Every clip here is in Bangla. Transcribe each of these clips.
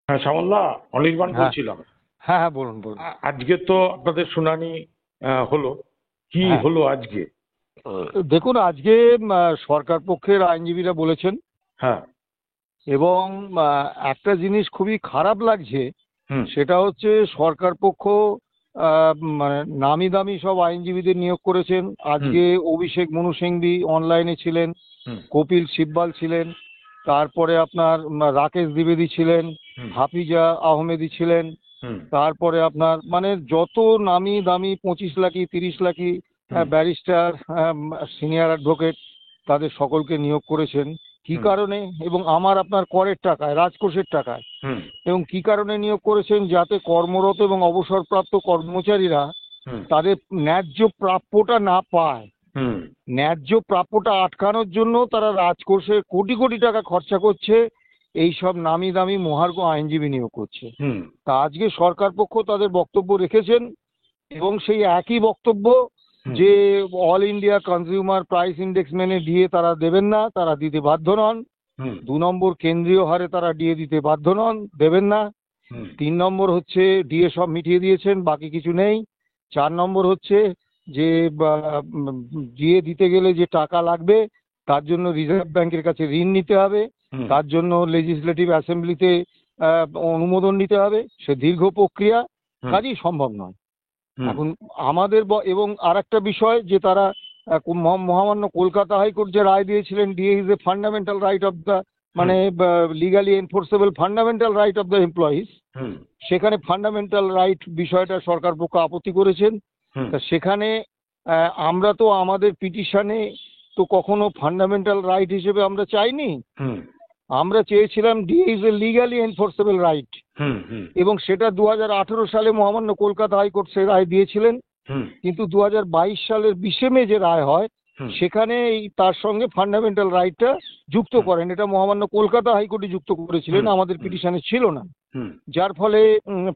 হ্যাঁ, শ্যামলদা, অনির্বাণ হ্যাঁ বলছিলাম। হ্যাঁ হ্যাঁ, বলুন বলুন। আজকে তো আপনাদের শুনানি হলো, কি হ্যাঁ, হলো আজকে? দেখুন আজকে সরকার পক্ষের আইনজীবীরা বলেছেন, হ্যাঁ। এবং একটা জিনিস খুবই খারাপ লাগছে, হুম। সেটা হচ্ছে সরকার পক্ষ মানে নামি দামি সব আইনজীবীদের নিয়োগ করেছেন। হুম। আজকে অভিষেক মনু সিংভি অনলাইনে ছিলেন, হুম। কপিল সিব্বাল ছিলেন, তারপরে আপনার রাকেশ দ্বিবেদী ছিলেন, হুম। হাফিজা আহমেদি ছিলেন, হুম। তারপরে আপনার মানে যত নামি দামি 25 লাখি 30 লাখি হুম। ব্যারিস্টার, সিনিয়র অ্যাডভোকেট, তাদের সকলকে নিয়োগ করেছেন। কি হুম। কারণে? এবং আমার আপনার করের টাকায়, রাজকোষের টাকায়। হুম। এবং কি কারণে নিয়োগ করেছেন? যাতে কর্মরত এবং অবসরপ্রাপ্ত কর্মচারীরা হুম। তাদের ন্যায্য প্রাপ্যটা না পায়। হুম। ন্যায্য প্রাপ্যটা আটকানোর জন্য তারা রাজকোষে কোটি কোটি টাকা খরচা করছে, এই সব নামি দামি মহার্ঘ আইনজীবী নিয়োগ করছে। হুম। তা আজকে সরকার পক্ষ তাদের বক্তব্য রেখেছেন, এবং সেই একই বক্তব্য হুম। যে all India consumer price index মেনে ডিএ তারা দেবেন না, তারা দিতে বাধ্য নন। হুম। 2 নম্বর, কেন্দ্রীয় হারে তারা ডিএ দিতে বাধ্য নন, দেবেন না। হুম। 3 নম্বর হচ্ছে ডিএ সব মিটিয়ে দিয়েছেন, বাকি কিছু নেই। 4 নম্বর হচ্ছে যে ডিএ দিতে গেলে যে টাকা লাগবে, তার জন্য রিজার্ভ ব্যাংকের কাছে ঋণ নিতে হবে, হুম। তার জন্য লেজিসলেটিভ অ্যাসেম্বলিতে অনুমোদন নিতে হবে, সে দীর্ঘ প্রক্রিয়া, হুম। কাজেই সম্ভব নয়। হুম। এখন আমাদের এবং আরেকটা বিষয় যে তারা মহামান্য কলকাতা হাইকোর্ট যে রায় দিয়েছিলেন, DA is a fundamental right of the, hmm. মানে legally enforceable fundamental right of the employees, hmm. সেখানে ফান্ডামেন্টাল রাইট বিষয়টা সরকার পক্ষ আপত্তি করেছেন। হুম। তা সেখানে আমরা তো আমাদের পিটিশনে তো কখনো ফান্ডামেন্টাল রাইট হিসেবে আমরা চাইনি। হুম। আমরা চেয়েছিলাম DA is a legally enforceable right, hmm. Hmm. এবং সেটা 2018 সালে মহামান্য কলকাতা হাইকোর্ট সে রায় দিয়েছিলেন। হুম। কিন্তু 2022 সালের 20 মে যে রায় হয়, হুম। সেখানে তার সঙ্গে ফান্ডামেন্টাল রাইটটা যুক্ত হুম। করেন। এটা মহামান্য কলকাতা হাইকোর্টে যুক্ত করেছিলেন, হুম। আমাদের হুম। পিটিশনে ছিল না। হুম। যার ফলে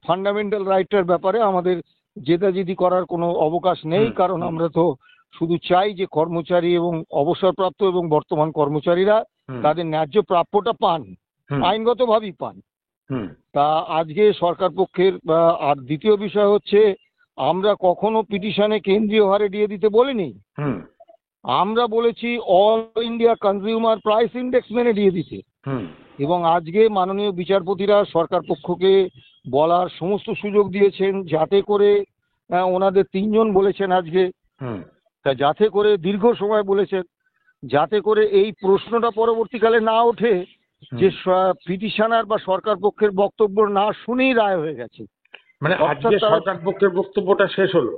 ফান্ডামেন্টাল রাইটটার ব্যাপারে আমাদের জেদাজেদি করার কোনো অবকাশ নেই, হুম। কারণ হুম। আমরা তো শুধু চাই যে কর্মচারী এবং অবসরপ্রাপ্ত এবং বর্তমান কর্মচারীরা হুম। তাদের ন্যায্য প্রাপ্যটা পান, হুম। আইনগতভাবেই পান। হুম। তা আজকে সরকার পক্ষের আর দ্বিতীয় বিষয় হচ্ছে, আমরা কখনো পিটিশনে কেন্দ্রীয় হারে ডিএ দিতে বলিনি। হুম। আমরা বলেছি all India consumer price index মেনে ডিএ দিতে। হুম। এবং আজকে মাননীয় বিচারপতিরা সরকার পক্ষকে বলার সমস্ত সুযোগ দিয়েছেন, যাতে করে ওনাদের 3জন বলেছেন আজকে, হুম। তা যাতে করে দীর্ঘ সময় বলেছেন, যাতে করে এই প্রশ্নটা পরবর্তীকালে না ওঠে যে পিটিশনার বা সরকার পক্ষের বক্তব্য না শুনেই রায় হয়ে গেছে। মানে অর্থাৎ আজকে তারা, সরকার পক্ষের বক্তব্যটা শেষ হলো?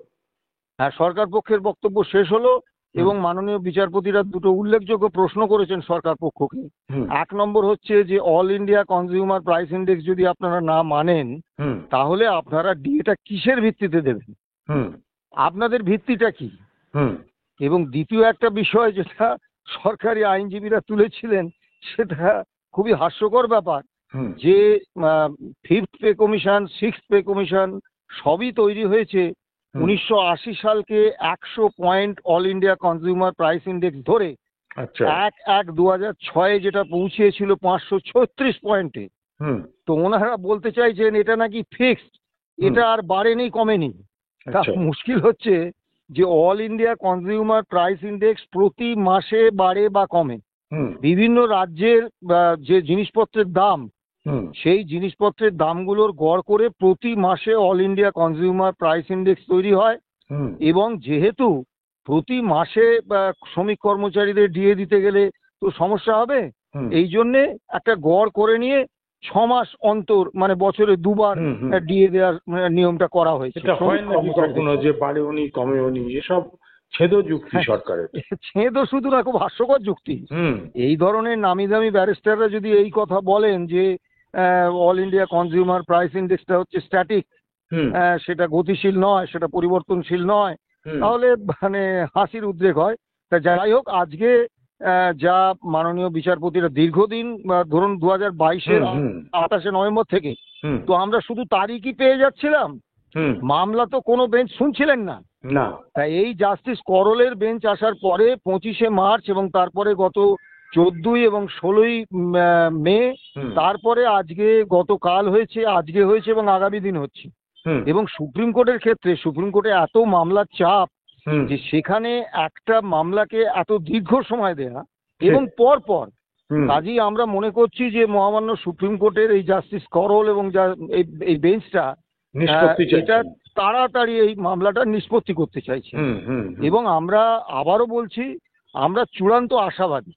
হ্যাঁ, সরকার পক্ষের বক্তব্য শেষ হলো, হুম। এবং মাননীয় বিচারপতিরা দুটো উল্লেখযোগ্য প্রশ্ন করেছেন সরকার পক্ষকে। হুম। 1 নম্বর হচ্ছে যে all India consumer price index যদি আপনারা না মানেন, হুম। তাহলে আপনারা ডিএটা কিসের ভিত্তিতে দেবেন, হুম। আপনাদের ভিত্তিটা কি? হুম। এবং দ্বিতীয় একটা বিষয় যেটা সরকারি আইনজীবীরা তুলেছিলেন, সেটা খুবই হাস্যকর ব্যাপার, হুম। যে 5th pay commission, 6th pay commission সবই তৈরি হয়েছে হুম। 1980 সালকে 100 point all India consumer price index ধরে। আচ্ছা। 1/1/2006 যেটা পৌঁছেছিল 536 পয়েন্টে। হুম। তো ওনারা বলতে চাইছেন এটা নাকি ফিক্সড, হুম। এটা আর বাড়েনি কমেনি। তা আচ্ছা। মুশকিল হচ্ছে যে all India consumer price index প্রতি মাসে বাড়ে বা কমে। হুম। বিভিন্ন রাজ্যের যে জিনিসপত্রের দাম, হুম। সেই জিনিসপত্রের দামগুলোর গড় করে প্রতি মাসে all India consumer price index তৈরি হয়। হুম। এবং যেহেতু প্রতি মাসে শ্রমিক কর্মচারীদের ডিএ দিতে গেলে তো সমস্যা হবে, হুম। এই জন্যে একটা গড় করে নিয়ে 6 মাস অন্তর, মানে বছরে 2 বার হুম। হুম। ডিএ দেওয়ার নিয়মটা করা হয়েছে এটা হয় শ্রমিক নাকি কর্মচারীদের। কখনো যে বাড়েওনি কমেওনি, এসব ছেদ যুক্তি হ্যাঁ, সরকারের? ছেদ শুধু না, খুব হাস্যকর যুক্তি। হুম। এই ধরনের নামি দামি ব্যারিস্টাররা যদি এই কথা বলেন যে অল ইন্ডিয়া কনজিউমার প্রাইস ইন্ডেক্সটা হচ্ছে স্ট্যাটিক, হুম। সেটা গতিশীল নয়, সেটা পরিবর্তনশীল নয়, হুম। তাহলে মানে হাসির উদ্রেক হয়। তা যাই হোক, আজকে যা মাননীয় বিচারপতিরা দীর্ঘদিন, ধরুন 2022-এর হুম। হুম। 28শে নভেম্বর থেকে, হুম। তো আমরা শুধু তারিখই পেয়ে যাচ্ছিলাম, হুম। মামলা তো কোনো বেঞ্চ শুনছিলেন না। না। তা এই জাস্টিস করলের বেঞ্চ আসার পরে 25শে মার্চ এবং তারপরে গত 14 এবং 16 মে, হুম তারপরে আজকে গতকাল হয়েছে, আজকে হয়েছে এবং আগামী দিন হচ্ছে। হুম এবং সুপ্রিম কোর্টের ক্ষেত্রে সুপ্রিম কোর্টে এত মামলার চাপ হুম যে সেখানে একটা মামলাকে এত দীর্ঘ সময় দেয়া ঠিক। এবং পর পর, হুম কাজেই আমরা মনে করছি যে মহামান্য সুপ্রিম কোর্টের এই জাস্টিস করল এবং এই বেঞ্চটা নিষ্পত্তি এটা চাইছেন। তাড়াতাড়ি এই মামলাটা নিষ্পত্তি করতে চাইছে। হুম হুম হুম। এবং আমরা আবারও বলছি, আমরা চূড়ান্ত আশাবাদী।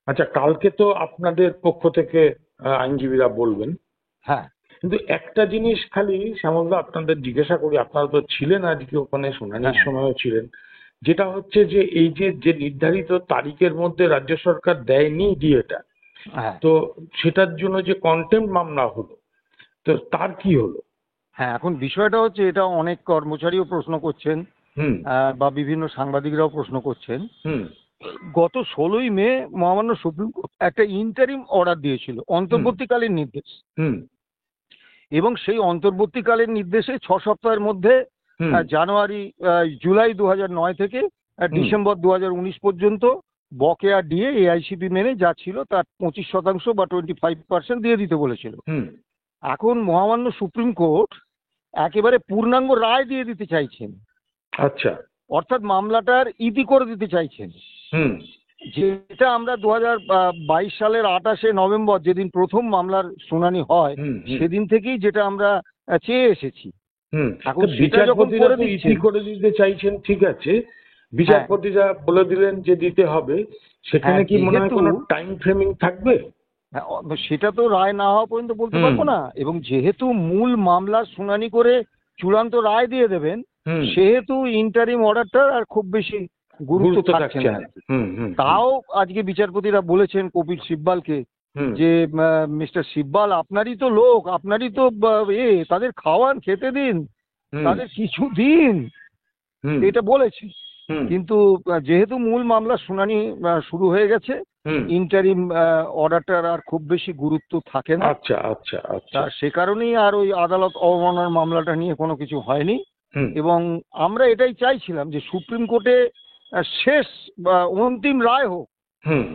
আচ্ছা, কালকে তো আপনাদের পক্ষ থেকে আইনজীবীরা বলবেন, হ্যাঁ কিন্তু একটা জিনিস খালি শ্যামলদা আপনাদের জিজ্ঞাসা করি, আপনারা তো ছিলেন আজকে ওখানে, শুনানির হ্যাঁ সময়ও ছিলেন, যেটা হচ্ছে যে এই যে যে নির্ধারিত তারিখের মধ্যে রাজ্য সরকার দেয়নি ডিএটা, হ্যাঁ তো সেটার জন্য যে কন্টেম্প মামলা হলো, তো তার কি হলো? হ্যাঁ, এখন বিষয়টা হচ্ছে, এটা অনেক কর্মচারীও প্রশ্ন করছেন, হুম বা বিভিন্ন সাংবাদিকরাও প্রশ্ন করছেন। হুম গত 16ই মে মহামান্য সুপ্রিম কোর্ট একটা ইন্টারিম অর্ডার দিয়েছিল, অন্তর্বর্তীকালীন নির্দেশ, হুম এবং সেই অন্তর্বর্তীকালীন নির্দেশে 6 সপ্তাহের মধ্যে হুম জুলাই 2009 থেকে ডিসেম্বর 2019 পর্যন্ত বকেয়া ডিএ এআইসিপি মেনে যা ছিল তার 25% বা 25% দিয়ে দিতে বলেছিল। হুম। এখন মহামান্য সুপ্রিম কোর্ট একেবারে পূর্ণাঙ্গ রায় দিয়ে দিতে চাইছেন, আচ্ছা। অর্থাৎ মামলাটার ইতি করে দিতে চাইছেন। হুম যেটা আমরা 2022 সালের 28শে নভেম্বর, যেদিন প্রথম মামলার শুনানি হয়, হুম হুম সেদিন থেকেই যেটা আমরা চেয়ে এসেছি। হুম। এখন তো সেটা যখন বিচারপতিরা করে তো ইতি দিচ্ছেন, করে দিতে চাইছেন, ঠিক আছে, হ্যাঁ বিচারপতিরা বলে দিলেন যে দিতে হবে, সেখানে হ্যাঁ, কি মনে হয় যেহেতু কোনো টাইম ফ্রেমিং থাকবে? হ্যাঁ, সেটা তো রায় না হওয়া পর্যন্ত বলতে হুম পারবো না। এবং যেহেতু মূল মামলার শুনানি করে চূড়ান্ত রায় দিয়ে দেবেন, হুম। সেহেতু ইন্টারিম অর্ডারটার আর খুব বেশি গুরুত্ব গুরুত্ব থাকছে থাকছে না না। আর কি। হুম হুম তাও আজকে বিচারপতিরা বলেছেন কপিল সিব্বালকে হুম যে মিস্টার সিব্বাল, আপনারই তো লোক, আপনারই তো তাদের খাওয়ান, খেতে দিন, হুম তাদের কিছু দিন, হুম এটা বলেছে। হুম কিন্তু যেহেতু মূল মামলার শুনানি শুরু হয়ে গেছে, হুম। ইন্টারিম অর্ডারটার আর খুব বেশি গুরুত্ব থাকে না। আচ্ছা আচ্ছা আচ্ছা। তা সে কারণেই আর ওই আদালত অবমাননার মামলাটা নিয়ে কোনো কিছু হয়নি। হুম এবং আমরা এটাই চাইছিলাম যে সুপ্রিম কোর্টে শেষ বা অন্তিম রায় হোক। হুম।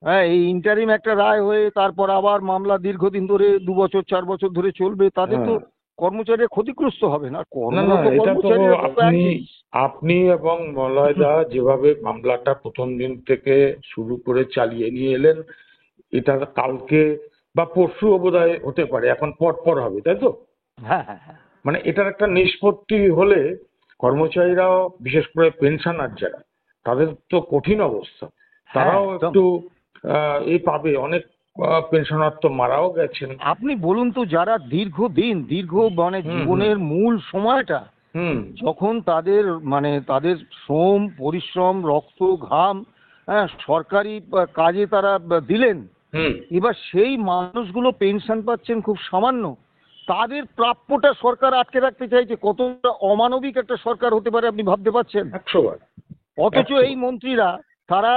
হ্যাঁ, এই ইন্টারিম একটা রায় হয়ে তারপর আবার মামলা দীর্ঘদিন ধরে 2 বছর 4 বছর ধরে চলবে, তাদের তো হ্যাঁ। কর্মচারীরা ক্ষতিগ্রস্ত হবে না, না না, কর্মরত এটা তো কর্মচারীরা তো আপনি একই। আপনি এবং মলয়দা যেভাবে মামলাটা প্রথম দিন থেকে শুরু করে চালিয়ে নিয়ে এলেন, এটা কালকে বা পরশুও বোধহয় হতে পারে, এখন পর পর হবে, তাই তো? হ্যাঁ হ্যাঁ হ্যাঁ মানে এটার একটা নিষ্পত্তি হলে কর্মচারীরাও, বিশেষ করে পেনশনার যারা, তাদের তো কঠিন অবস্থা, হ্যাঁ, তারাও একদম। একটু পাবে। অনেক পেনশনার তো মারাও গেছেন। আপনি বলুন তো, যারা দীর্ঘ মানে হুম হুম জীবনের মূল সময়টা হুম যখন তাদের মানে তাদের শ্রম পরিশ্রম রক্ত ঘাম, হ্যাঁ, সরকারি কাজে তারা দিলেন, হুম। এবার সেই মানুষগুলো পেনশন পাচ্ছেন খুব সামান্য, তাদের প্রাপ্যটা সরকার আটকে রাখতে চাইছে। কতটা অমানবিক একটা সরকার হতে পারে আপনি ভাবতে পারছেন? 100 বার। অথচ 100 এই বার। মন্ত্রীরা, তারা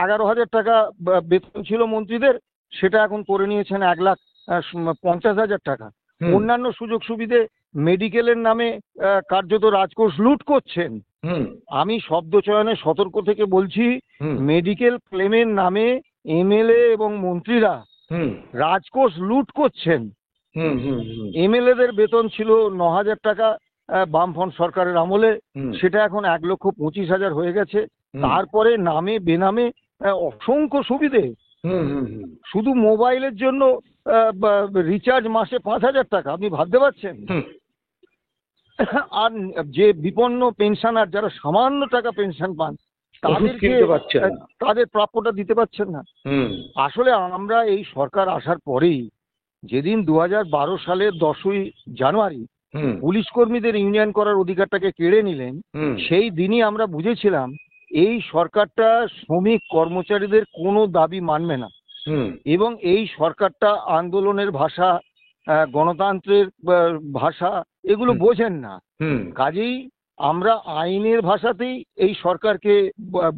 11,000 টাকা বেতন ছিল মন্ত্রীদের, সেটা এখন করে নিয়েছেন 1,50,000 টাকা। হুম অন্যান্য সুযোগ সুবিধে, মেডিকেলের নামে কার্যত রাজকোষ লুট করছেন। হুম আমি শব্দ চয়নে সতর্ক থেকে বলছি, হুম মেডিকেল ক্লেমের নামে এমএলএ এবং মন্ত্রীরা হুম রাজকোষ লুট করছেন। হুম হুম হুম এমএলএদের বেতন ছিল 9,000 টাকা বামফ্রন্ট সরকারের আমলে, হুম সেটা এখন 1,25,000 হয়ে গেছে। হুম তারপরে নামে বেনামে অসংখ্য সুবিধে, হুম হুম হুম শুধু মোবাইলের জন্য রিচার্জ মাসে 5,000 টাকা, আপনি ভাবতে পারছেন? হুম। আর যে বিপন্ন পেনশনার, যারা সামান্য টাকা পেনশন পান, ওষুধ তাদেরকে কিনতে পারছেন না। তাদের প্রাপ্যটা দিতে পারছেন না। হুম আসলে আমরা এই সরকার আসার পরেই, যেদিন 2012 সালের 10ই জানুয়ারি হুম পুলিশ কর্মীদের ইউনিয়ন করার অধিকারটাকে কেড়ে নিলেন, হুম সেই দিনই আমরা বুঝেছিলাম এই সরকারটা শ্রমিক কর্মচারীদের কোনো দাবি মানবে না। হুম এবং এই সরকারটা আন্দোলনের ভাষা, গণতন্ত্রের ভাষা, এগুলো হুম বোঝেন না। হুম কাজেই আমরা আইনের ভাষাতেই এই সরকারকে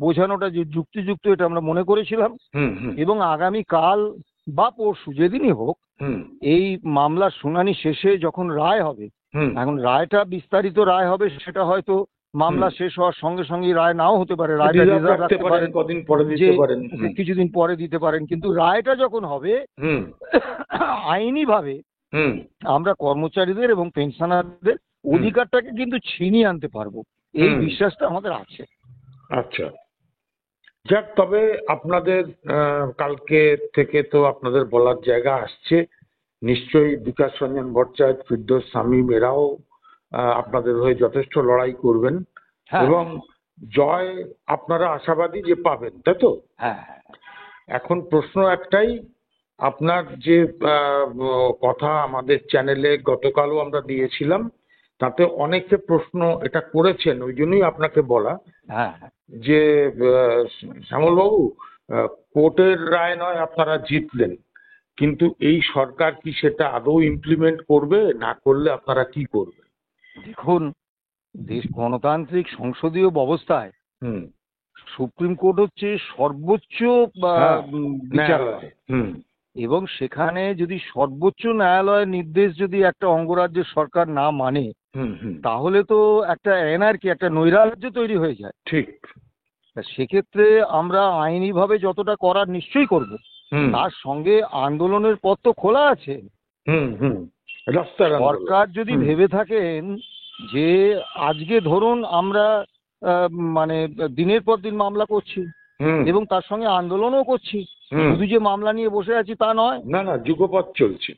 বোঝানোটা যে যুক্তিযুক্ত, এটা আমরা মনে করেছিলাম। হুম হুম এবং আগামী কাল বা পরশু যেদিনই হোক, হুম এই মামলার শুনানি শেষে যখন রায় হবে, হুম এখন রায়টা বিস্তারিত রায় হবে, সেটা হয়তো মামলা শেষ হওয়ার সঙ্গে সঙ্গে রায় নাও হতে পারে, রায়টা রিজার্ভ রিজার্ভ রাখতে রাখতে পারেন, পারেন, কদিন পরে যে দিতে পারেন। কিছুদিন পরে দিতে পারেন, কিন্তু রায়টা যখন হবে হুম আইনি ভাবে হুম আমরা কর্মচারীদের এবং পেনশনারদের অধিকারটাকে কিন্তু ছিনিয়ে আনতে পারবো, এই বিশ্বাসটা আমাদের আছে। আচ্ছা, যাক, তবে আপনাদের কালকে থেকে তো আপনাদের বলার জায়গা আসছে, নিশ্চয়ই বিকাশ রঞ্জন ভট্টাচার্য, ফিরদৌস শামীম এরাও আপনাদের হয়ে যথেষ্ট লড়াই করবেন হ্যাঁ এবং জয় আপনারা আশাবাদী যে পাবেন, তাই তো? হ্যাঁ এখন প্রশ্ন একটাই, আপনার যে কথা আমাদের চ্যানেলে গতকালও আমরা দিয়েছিলাম, তাতে অনেকে প্রশ্ন এটা করেছেন, ওই জন্যই আপনাকে বলা হ্যাঁ যে শ্যামলবাবু, কোর্টের রায় নয় আপনারা জিতলেন, কিন্তু এই সরকার কি সেটা আদৌ ইমপ্লিমেন্ট করবে? না করলে আপনারা কি করবেন? দেখুন, দেশ গণতান্ত্রিক সংসদীয় ব্যবস্থায় হুম সুপ্রিম কোর্ট হচ্ছে সর্বোচ্চ হ্যাঁ, বিচারালয়, হুম এবং সেখানে যদি সর্বোচ্চ ন্যায়ালয়ের নির্দেশ যদি একটা অঙ্গরাজ্যের সরকার না মানে, হুম হুম তাহলে তো একটা এনার্কি, একটা নৈরাজ্য তৈরি হয়ে যায়। ঠিক। তা সেক্ষেত্রে আমরা আইনিভাবে যতটা করার নিশ্চয়ই করব, হুম তার সঙ্গে আন্দোলনের পথ তো খোলা আছে। হুম হুম রাস্তার আন্দোলন। সরকার যদি ভেবে থাকেন যে আজকে ধরুন আমরা মানে দিনের পর দিন মামলা করছি হুম এবং তার সঙ্গে আন্দোলনও করছি, হুম শুধু যে মামলা নিয়ে বসে আছি তা নয়। না না, যুগপৎ চলছে।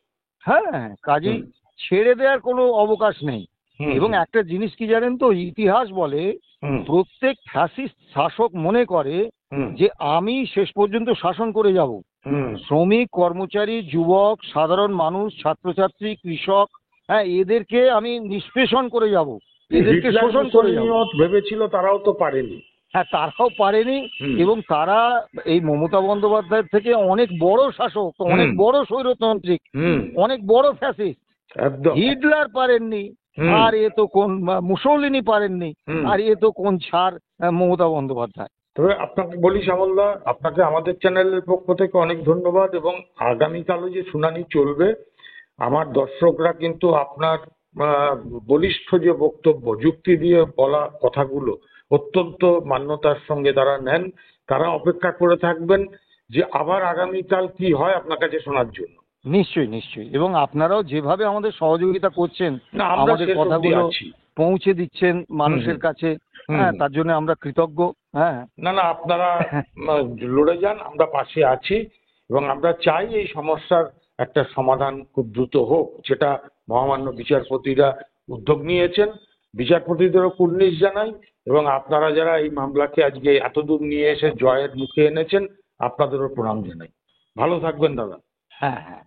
হ্যাঁ, কাজেই হুম ছেড়ে দেওয়ার কোনো অবকাশ নেই। হুম এবং একটা জিনিস কি জানেন তো, ইতিহাস বলে হুম প্রত্যেক ফ্যাসিস্ট শাসক মনে করে হুম যে আমি শেষ পর্যন্ত শাসন করে যাব। হুম শ্রমিক, কর্মচারী, যুবক, সাধারণ মানুষ, ছাত্রছাত্রী, কৃষক, হ্যাঁ, এদেরকে আমি নিষ্পেষণ করে যাব, এদেরকে হিটলার শোষণ করে যাব। মুসোলিনিও ভেবেছিল, তারাও তো পারেনি। হ্যাঁ, তারাও পারেনি। হুম। এবং তারা এই মমতা বন্দ্যোপাধ্যায়ের থেকে অনেক বড় শাসক, অনেক বড় স্বৈরতান্ত্রিক, হুম অনেক বড় ফ্যাসিস্ট। একদম। হিটলার পারেননি, হুম। আর এ তো কোন মুসোলিনি পারেননি, হুম। আর এ তো কোন ছাড় মমতা বন্দ্যোপাধ্যায়। তবে আপনাকে বলি শ্যামলদা, আপনাকে আমাদের চ্যানেলের পক্ষ থেকে অনেক ধন্যবাদ, এবং আগামীকালও যে শুনানি চলবে, আমার দর্শকরা কিন্তু আপনার আহ, বলিষ্ঠ যে বক্তব্য, যুক্তি দিয়ে বলা কথাগুলো অত্যন্ত মান্যতার সঙ্গে তারা নেন, তারা অপেক্ষা করে থাকবেন যে আবার আগামীকাল কি হয় আপনার কাছে শোনার জন্য। নিশ্চয়ই নিশ্চয়ই, এবং আপনারাও যেভাবে আমাদের সহযোগিতা করছেন, না, আমরা আমাদের শেষ অবধি কথাগুলো আছি। পৌঁছে দিচ্ছেন মানুষের হুম। কাছে, হুম। হ্যাঁ, তার জন্য আমরা কৃতজ্ঞ। হ্যাঁ না না, আপনারা লড়ে যান, আমরা পাশে আছি, এবং আমরা চাই এই সমস্যার একটা সমাধান খুব দ্রুত হোক, যেটা মহামান্য বিচারপতিরা উদ্যোগ নিয়েছেন। বিচারপতিদেরও কুর্নিশ জানাই, এবং আপনারা যারা এই মামলাকে আজকে এতদূর নিয়ে এসে জয়ের মুখে এনেছেন, আপনাদেরও প্রণাম জানাই। ভালো থাকবেন দাদা। হ্যাঁ হ্যাঁ।